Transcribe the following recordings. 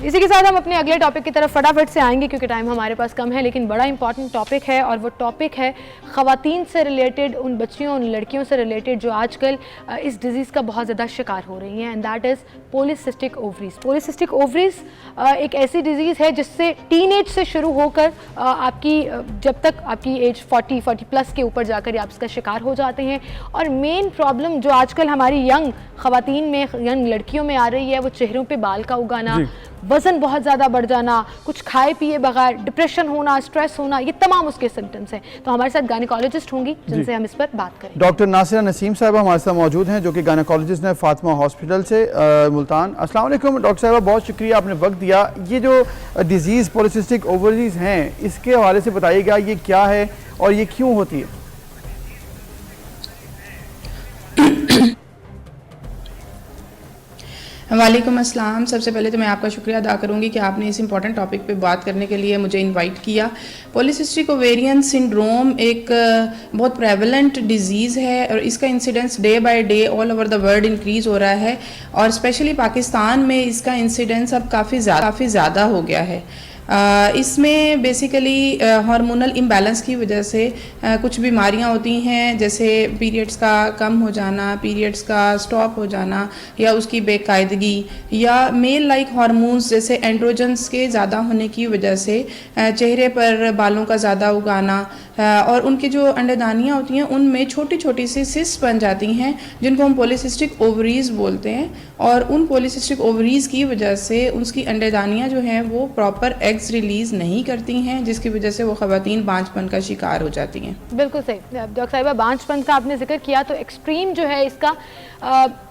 इसी के साथ हम अपने अगले टॉपिक की तरफ फटाफट से आएंगे क्योंकि टाइम हमारे पास कम है, लेकिन बड़ा इंपॉर्टेंट टॉपिक है और वो टॉपिक है ख़वातीन से रिलेटेड, उन बच्चियों उन लड़कियों से रिलेटेड जो आजकल इस डिज़ीज़ का बहुत ज़्यादा शिकार हो रही हैं, and that is polycystic ovaries. Polycystic ovaries एक ऐसी डिज़ीज़ है जिससे टीन एज से शुरू होकर आपकी जब तक आपकी एज 40 प्लस के ऊपर जाकर आप इसका शिकार हो जाते हैं। और मेन प्रॉब्लम जो आजकल हमारी यंग ख़वातीन में, यंग लड़कियों में आ रही है, वो चेहरों पे बाल का उगाना, वज़न बहुत ज़्यादा बढ़ जाना, कुछ खाए पिए बगैर डिप्रेशन होना, स्ट्रेस होना, ये तमाम उसके सिम्टम्स हैं। तो हमारे साथ गायनेकोलॉजिस्ट होंगी जिनसे हम इस पर बात करें। डॉक्टर नासिरा नसीम साहिबा हमारे साथ मौजूद हैं जो कि गायनेकोलॉजिस्ट हैं फातिमा हॉस्पिटल से मुल्तान। अस्सलाम वालेकुम डॉक्टर साहिबा, बहुत शुक्रिया आपने वक्त दिया। ये जो डिज़ीज़ पॉलीसिस्टिक ओवरीज़ हैं इसके हवाले से बताइएगा, ये क्या है और ये क्यों होती है? वालेकुम अस्सलाम। सबसे पहले तो मैं आपका शुक्रिया अदा करूंगी कि आपने इस इंपॉर्टेंट टॉपिक पे बात करने के लिए मुझे इनवाइट किया। पॉलीसिस्टिक ओवेरियन सिंड्रोम एक बहुत प्रेवलेंट डिजीज़ है और इसका incidence day by day all over the world increase हो रहा है और स्पेशली पाकिस्तान में इसका इंसिडेंस अब काफ़ी ज़्यादा हो गया है। इसमें बेसिकली हार्मोनल इम्बैलेंस की वजह से कुछ बीमारियां होती हैं, जैसे पीरियड्स का कम हो जाना, पीरियड्स का स्टॉप हो जाना या उसकी बेकायदगी, या मेल लाइक हार्मोन्स जैसे एंड्रोजन्स के ज़्यादा होने की वजह से चेहरे पर बालों का ज़्यादा उगाना, और उनकी जो अंडेदानियाँ होती हैं उनमें छोटी छोटी सी सिस्ट बन जाती हैं जिनको हम पॉलीसिस्टिक ओवरीज़ बोलते हैं। और उन पॉलीसिस्टिक ओवरीज़ की वजह से उसकी अंडेदानियाँ जो हैं वो प्रॉपर एग्स रिलीज़ नहीं करती हैं, जिसकी वजह से वो ख़वातीन बांझपन का शिकार हो जाती हैं। बिल्कुल सही डॉक्टर साहिबा, बांझपन का आपने जिक्र किया तो एक्सट्रीम जो है इसका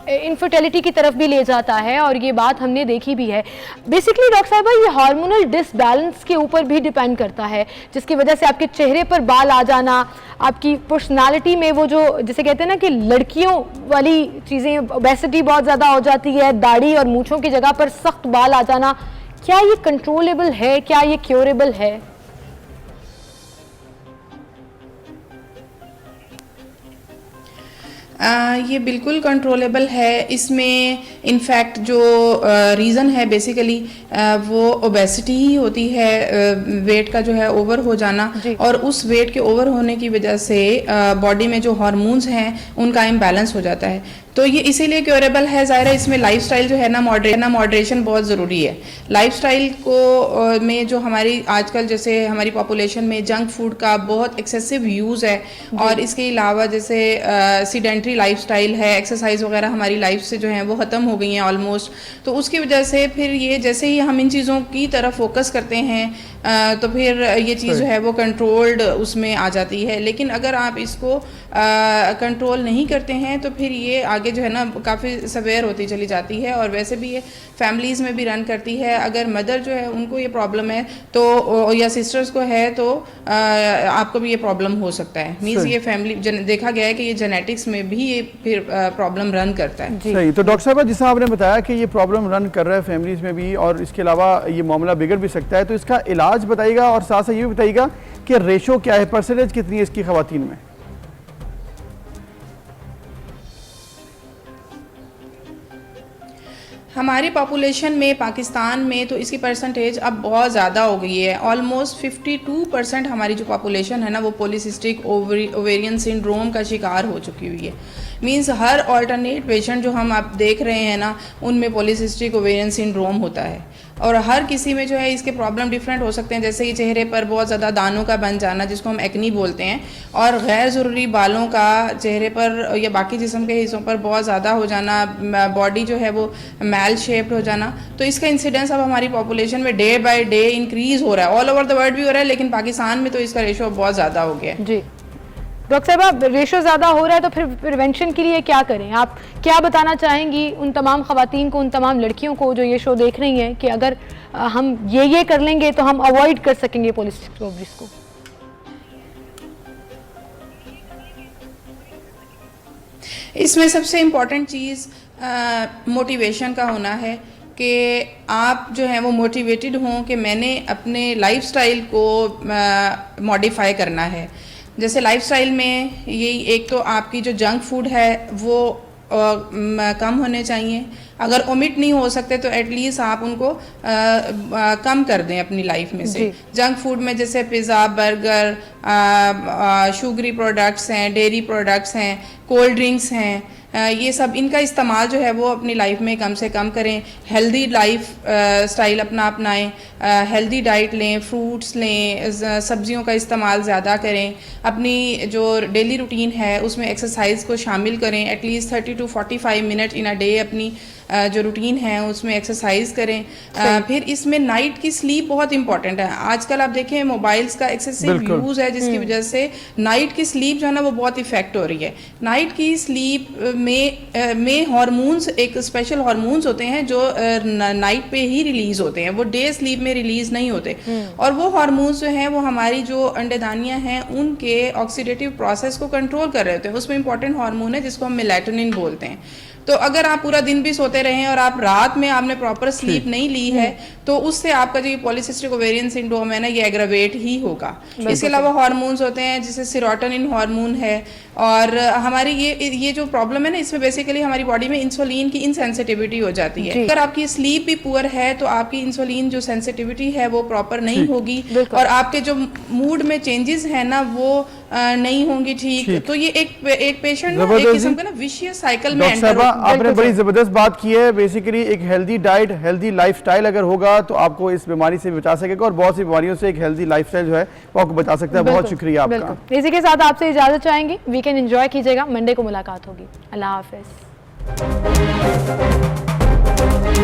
इनफर्टिलिटी की तरफ भी ले जाता है और ये बात हमने देखी भी है। बेसिकली डॉक्टर साहिबा ये हार्मोनल डिसबैलेंस के ऊपर भी डिपेंड करता है, जिसकी वजह से आपके चेहरे पर बाल आ जाना, आपकी पर्सनालिटी में वो जो जिसे कहते हैं ना कि लड़कियों वाली चीज़ें, ओबेसिटी बहुत ज़्यादा हो जाती है, दाढ़ी और मूंछों की जगह पर सख्त बाल आ जाना, क्या ये कंट्रोलेबल है, क्या ये क्योरेबल है? ये बिल्कुल कंट्रोलेबल है। इसमें इनफैक्ट जो रीज़न है बेसिकली वो ओबेसिटी ही होती है, वेट का जो है ओवर हो जाना, और उस वेट के ओवर होने की वजह से बॉडी में जो हार्मोन्स हैं उनका इम्बैलेंस हो जाता है। तो ये इसीलिए क्योरेबल है। ज़ाहिर है इसमें लाइफस्टाइल जो है ना मॉडरेशन बहुत ज़रूरी है। लाइफस्टाइल को में जो हमारी आजकल जैसे हमारी पॉपुलेशन में जंक फूड का बहुत एक्सेसिव यूज़ है, और इसके अलावा जैसे सीडेंट्री लाइफस्टाइल है, एक्सरसाइज वगैरह हमारी लाइफ से जो है वो ख़त्म हो गई हैं ऑलमोस्ट। तो उसकी वजह से फिर ये जैसे ही हम इन चीज़ों की तरफ फोकस करते हैं तो फिर ये चीज़ जो है वो कंट्रोल्ड उसमें आ जाती है। लेकिन अगर आप इसको कंट्रोल नहीं करते हैं तो फिर ये आगे जो है ना काफ़ी सवेयर होती चली जाती है, और वैसे भी ये फैमिलीज़ में भी रन करती है। अगर मदर जो है उनको ये प्रॉब्लम है तो या सिस्टर्स को है तो आपको भी ये प्रॉब्लम हो सकता है। मीन्स ये फैमिली देखा गया है कि ये जेनेटिक्स में भी ये फिर प्रॉब्लम रन करता है। सही। तो डॉक्टर साहब जिस आपने बताया कि ये प्रॉब्लम रन कर रहा है फैमिलीज़ में भी और इसके अलावा ये मामला बिगड़ भी सकता है, तो इसका इलाज बताइएगा और साथ साथ ये भी बताइएगा कि रेशो क्या है, परसेंटेज कितनी है इसकी ख़वातीन में? हमारी पॉपुलेशन में पाकिस्तान में तो इसकी परसेंटेज अब बहुत ज़्यादा हो गई है। ऑलमोस्ट 52% हमारी जो पॉपुलेशन है ना वो पॉलीसिस्टिक ओवेरियन सिंड्रोम का शिकार हो चुकी हुई है। मींस हर ऑल्टरनेट पेशेंट जो हम आप देख रहे हैं ना उनमें पॉलीसिस्टिक ओवेरियन सिंड्रोम होता है, और हर किसी में जो है इसके प्रॉब्लम डिफरेंट हो सकते हैं, जैसे कि चेहरे पर बहुत ज़्यादा दानों का बन जाना जिसको हम एक्नी बोलते हैं, और गैर ज़रूरी बालों का चेहरे पर या बाकी जिस्म के हिस्सों पर बहुत ज़्यादा हो जाना, बॉडी जो है वो मैल शेप्ड हो जाना। तो इसका इंसिडेंस अब हमारी पॉपुलेशन में डे बाय डे इंक्रीज़ हो रहा है, ऑल ओवर द वर्ल्ड भी हो रहा है, लेकिन पाकिस्तान में तो इसका रेशो बहुत ज़्यादा हो गया है। जी डॉक्टर साहब, रेशो ज़्यादा हो रहा है तो फिर प्रिवेंशन के लिए क्या करें? आप क्या बताना चाहेंगी उन तमाम ख़वातीन को, उन तमाम लड़कियों को जो ये शो देख रही हैं कि अगर हम ये कर लेंगे तो हम अवॉइड कर सकेंगे पॉलीसिस्टिक ओवरीज को? इसमें सबसे इम्पॉर्टेंट चीज़ मोटिवेशन का होना है कि आप जो हैं वो मोटिवेटेड हों कि मैंने अपने लाइफस्टाइल को मॉडिफाई करना है। जैसे लाइफस्टाइल में यही एक तो आपकी जो जंक फूड है वो कम होने चाहिए। अगर ओमिट नहीं हो सकते तो एटलीस्ट आप उनको कम कर दें अपनी लाइफ में से। जंक फूड में जैसे पिज़्ज़ा, बर्गर, शुगरी प्रोडक्ट्स हैं, डेयरी प्रोडक्ट्स हैं, कोल्ड ड्रिंक्स हैं, ये सब इनका इस्तेमाल जो है वो अपनी लाइफ में कम से कम करें। हेल्दी लाइफ स्टाइल अपनाएं, हेल्दी डाइट लें, फ्रूट्स लें, सब्जियों का इस्तेमाल ज़्यादा करें। अपनी जो डेली रूटीन है उसमें एक्सरसाइज को शामिल करें। At least 30 to 45 minute in a day अपनी जो रूटीन है उसमें एक्सरसाइज करें। फिर इसमें नाइट की स्लीप बहुत इंपॉर्टेंट है। आजकल आप देखें मोबाइल्स का एक्सेसिव यूज़ है जिसकी वजह से नाइट की स्लीप जो है ना वो बहुत इफेक्ट हो रही है। नाइट की स्लीप में हार्मोन्स, एक स्पेशल हार्मोन्स होते हैं जो नाइट पे ही रिलीज होते हैं, वो डे स्लीप में रिलीज नहीं होते। और वो हार्मोन्स जो हैं वो हमारी जो अंडेदानियां हैं उनके ऑक्सीडेटिव प्रोसेस को कंट्रोल कर रहे होते हैं। उसमें इंपॉर्टेंट हार्मोन है जिसको हम मेलाटोनिन बोलते हैं। तो अगर आप पूरा दिन भी सोते रहें और आप रात में आपने प्रॉपर स्लीप नहीं ली है तो उससे आपका जो पॉलीसिस्टिक ओवेरियन सिंड्रोम है ना ये एग्रावेट ही होगा। इसके अलावा हार्मोन्स होते हैं जैसे सेरोटोनिन हार्मोन है, और हमारी ये जो प्रॉब्लम है ना इसमें बेसिकली हमारी बॉडी में इंसुलिन की इनसेंसिटिविटी हो जाती है। अगर आपकी स्लीप भी पुअर है तो आपकी इंसुलिन जो सेंसिटिविटी है वो प्रॉपर नहीं होगी और आपके जो मूड में चेंजेस है ना वो नहीं होंगी ठीक। तो ये एक पेशेंट ना एक किस्म का ना विशियस साइकिल में एंटर होगा। आपने बड़ी जबरदस्त बात की है। बेसिकली एक हेल्दी डाइट, हेल्दी लाइफस्टाइल अगर होगा तो आपको इस बीमारी से बचा सकेगा और बहुत सी बीमारियों से एक हेल्दी लाइफस्टाइल जो है वो आपको बचा सकता है। बहुत शुक्रिया आपका। इसी के साथ आपसे इजाजत चाहेंगे। वीकेंड एंजॉय कीजिएगा। मंडे को मुलाकात होगी। अल्लाह हाफिज।